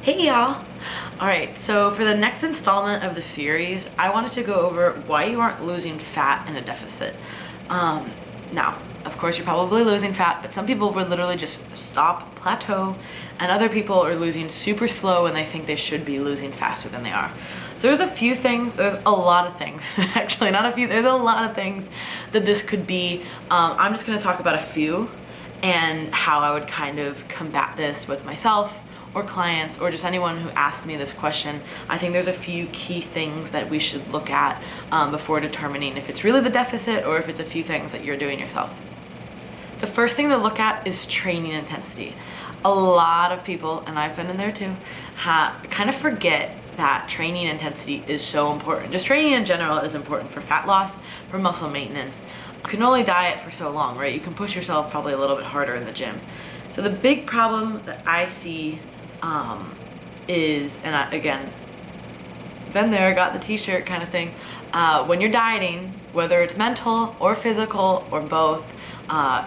Hey y'all! Alright, so for the next installment of the series, I wanted to go over why you aren't losing fat in a deficit. Now, of course you're probably losing fat, but some people would literally just stop, plateau, and other people are losing super slow and they think they should be losing faster than they are. So there's a few things, there's a lot of things, actually not a few, there's a lot of things that this could be. I'm just going to talk about a few and how I would kind of combat this with myself or clients or just anyone who asks me this question. I think there's a few key things that we should look at before determining if it's really the deficit or if it's a few things that you're doing yourself. The first thing to look at is training intensity. A lot of people, and I've been in there too, kind of forget that training intensity is so important. Just training in general is important for fat loss, for muscle maintenance. You can only diet for so long, right? You can push yourself probably a little bit harder in the gym. So the big problem that I see is, and again, been there, got the t-shirt kind of thing, when you're dieting, whether it's mental or physical or both,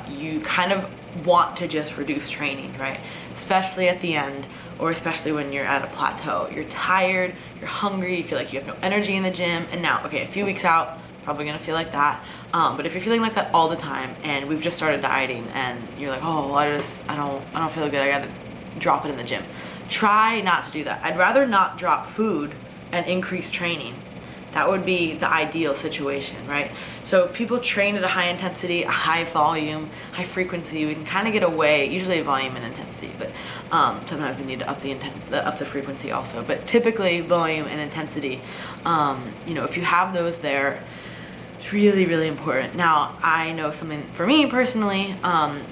you kind of want to just reduce training, right? Especially at the end, or especially when you're at a plateau. You're tired, you're hungry, you feel like you have no energy in the gym, and now, okay, a few weeks out, probably gonna feel like that. But if you're feeling like that all the time, and we've just started dieting, and you're like, oh, I don't feel good, I gotta drop it in the gym. Try not to do that. I'd rather not drop food and increase training. That would be the ideal situation, right? So if people train at a high intensity, a high volume, high frequency, we can kind of get away, usually volume and intensity, but sometimes we need to up the frequency also. But typically volume and intensity, if you have those there, it's really, really important. Now, I know something for me personally,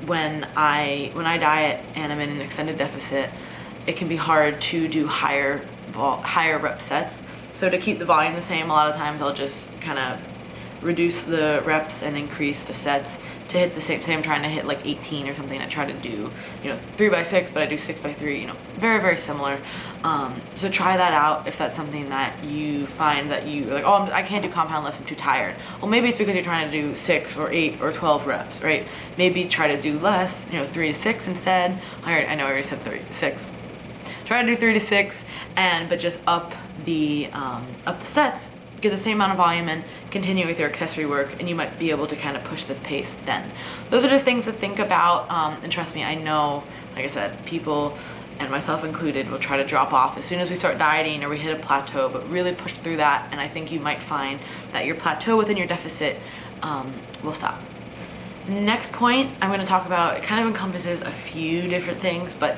when I diet and I'm in an extended deficit, it can be hard to do higher rep sets. So to keep the volume the same, a lot of times I'll just kind of reduce the reps and increase the sets to hit the same. Say I'm trying to hit like 18 or something, I try to do 3x6, but I do 6x3. Very, very similar. So try that out if that's something that you find that you're like, oh, I can't do compound lifts, I'm too tired. Well, maybe it's because you're trying to do 6 or 8 or 12 reps, right? Maybe try to do less, 3 to 6 instead. I know I already said 3 to 6. Try to do 3 to 6, but just up the sets, get the same amount of volume in, continue with your accessory work, and you might be able to kind of push the pace then. Those are just things to think about, and trust me, I know, like I said, people, and myself included, will try to drop off as soon as we start dieting or we hit a plateau, but really push through that, and I think you might find that your plateau within your deficit will stop. Next point I'm going to talk about, it kind of encompasses a few different things, but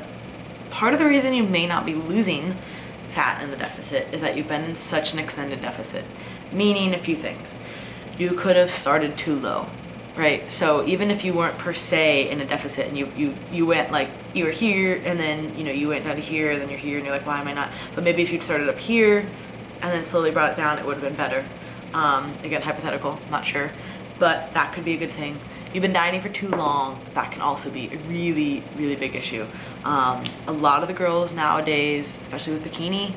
part of the reason you may not be losing fat in the deficit is that you've been in such an extended deficit, meaning a few things. You could have started too low, right? So even if you weren't per se in a deficit and you went like, you were here and then you went down to here, then you're here and you're like, why am I not? But maybe if you'd started up here and then slowly brought it down, it would have been better. Again, hypothetical, not sure, but that could be a good thing. You've been dieting for too long, that can also be a really, really big issue. A lot of the girls nowadays, especially with bikini,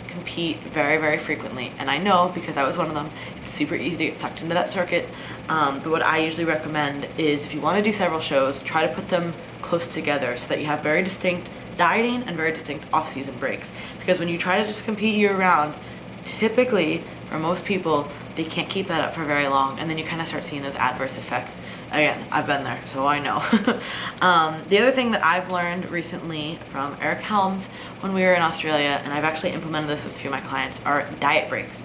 compete very, very frequently. And I know because I was one of them, it's super easy to get sucked into that circuit. But what I usually recommend is if you want to do several shows, try to put them close together so that you have very distinct dieting and very distinct off-season breaks. Because when you try to just compete year-round, typically, for most people, they can't keep that up for very long, and then you kind of start seeing those adverse effects. Again, I've been there, so I know. The other thing that I've learned recently from Eric Helms when we were in Australia, and I've actually implemented this with a few of my clients, are diet breaks.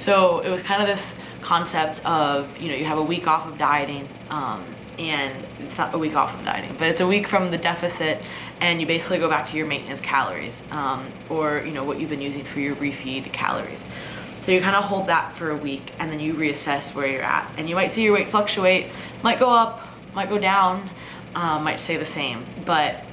So it was kind of this concept of, you have a week off of dieting, and it's not a week off of dieting, but it's a week from the deficit, and you basically go back to your maintenance calories, or what you've been using for your refeed calories. So you kind of hold that for a week and then you reassess where you're at. And you might see your weight fluctuate, might go up, might go down, might stay the same. But,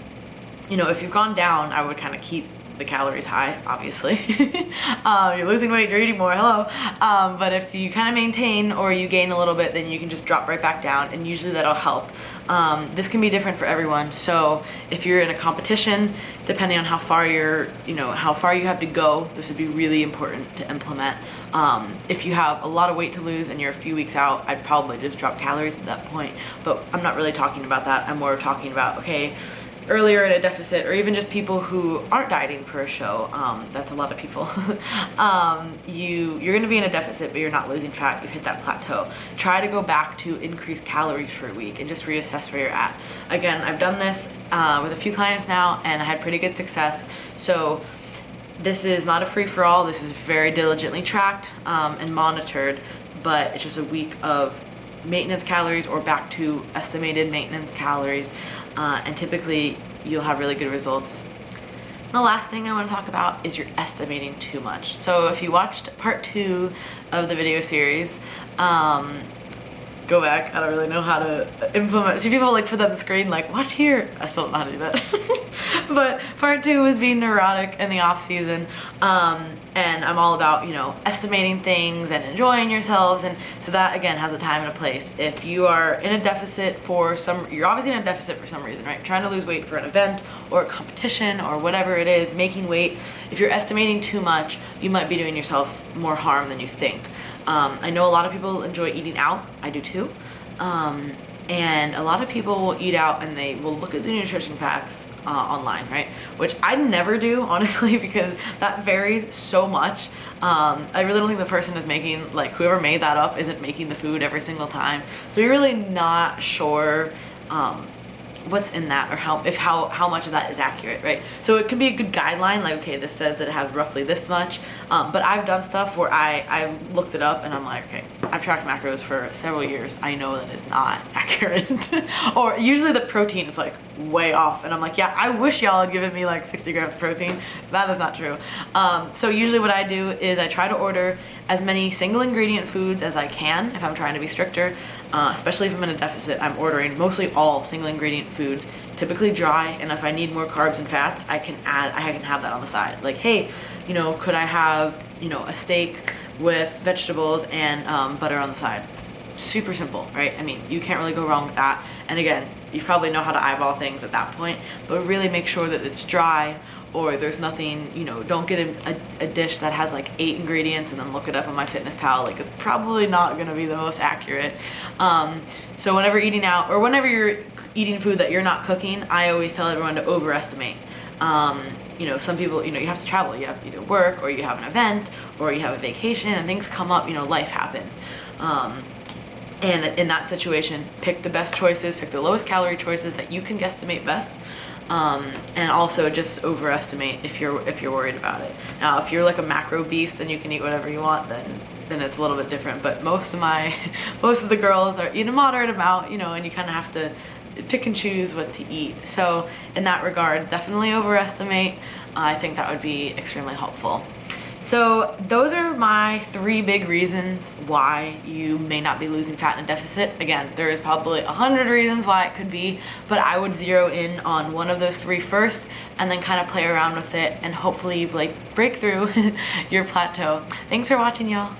if you've gone down, I would kind of keep the calories high, obviously. You're losing weight, you're eating more, hello. But if you kind of maintain or you gain a little bit, then you can just drop right back down, and usually that'll help. This can be different for everyone. So if you're in a competition, depending on how far how far you have to go, this would be really important to implement. If you have a lot of weight to lose and you're a few weeks out, I'd probably just drop calories at that point. But I'm not really talking about that. I'm more talking about, okay, earlier in a deficit, or even just people who aren't dieting for a show, that's a lot of people, you're gonna be in a deficit, but you're not losing fat, you've hit that plateau. Try to go back to increased calories for a week and just reassess where you're at. Again, I've done this with a few clients now, and I had pretty good success. So this is not a free-for-all, this is very diligently tracked and monitored, but it's just a week of maintenance calories or back to estimated maintenance calories, and typically you'll have really good results. The last thing I want to talk about is you're estimating too much. So if you watched part 2 of the video series, go back. I don't really know how to implement. See, people like put that on the screen like, watch here. I still don't know how to do that. But part 2 was being neurotic in the off season. And I'm all about, you know, estimating things and enjoying yourselves. And so that again has a time and a place. If you are in a deficit you're obviously in a deficit for some reason, right? Trying to lose weight for an event or a competition or whatever it is, making weight. If you're estimating too much, you might be doing yourself more harm than you think. I know a lot of people enjoy eating out. I do too. And a lot of people will eat out and they will look at the nutrition facts online, right? Which I never do, honestly, because that varies so much. I really don't think the person is making, like, whoever made that up isn't making the food every single time. So you're really not sure what's in that or how much of that is accurate, right? So it can be a good guideline, like, okay, this says that it has roughly this much, but I've done stuff where I looked it up and I'm like, okay, I've tracked macros for several years, I know that is not accurate. Or usually the protein is like way off and I'm like, yeah, I wish y'all had given me like 60 grams of protein. That is not true. So usually what I do is I try to order as many single ingredient foods as I can if I'm trying to be stricter. Especially if I'm in a deficit, I'm ordering mostly all single ingredient foods, typically dry, and if I need more carbs and fats, I can have that on the side. Like, hey, you know, could I have, you know, a steak with vegetables and butter on the side? Super simple, right? I mean, you can't really go wrong with that. And again, you probably know how to eyeball things at that point, but really make sure that it's dry, or there's nothing, you know, don't get a dish that has like 8 ingredients and then look it up on MyFitnessPal. Like, it's probably not gonna be the most accurate. So whenever eating out, or whenever you're eating food that you're not cooking, I always tell everyone to overestimate. You know, some people, you know, you have to travel, you have either work or you have an event or you have a vacation and things come up, you know, life happens. And in that situation, pick the best choices, pick the lowest calorie choices that you can guesstimate best. And also just overestimate if you're worried about it. Now, if you're like a macro beast and you can eat whatever you want, then it's a little bit different. But most of the girls are eating a moderate amount, you know, and you kind of have to pick and choose what to eat. So in that regard, definitely overestimate. I think that would be extremely helpful. So those are my 3 big reasons why you may not be losing fat in a deficit. Again, there is probably 100 reasons why it could be, but I would zero in on one of those 3 first and then kind of play around with it and hopefully like break through your plateau. Thanks for watching, y'all.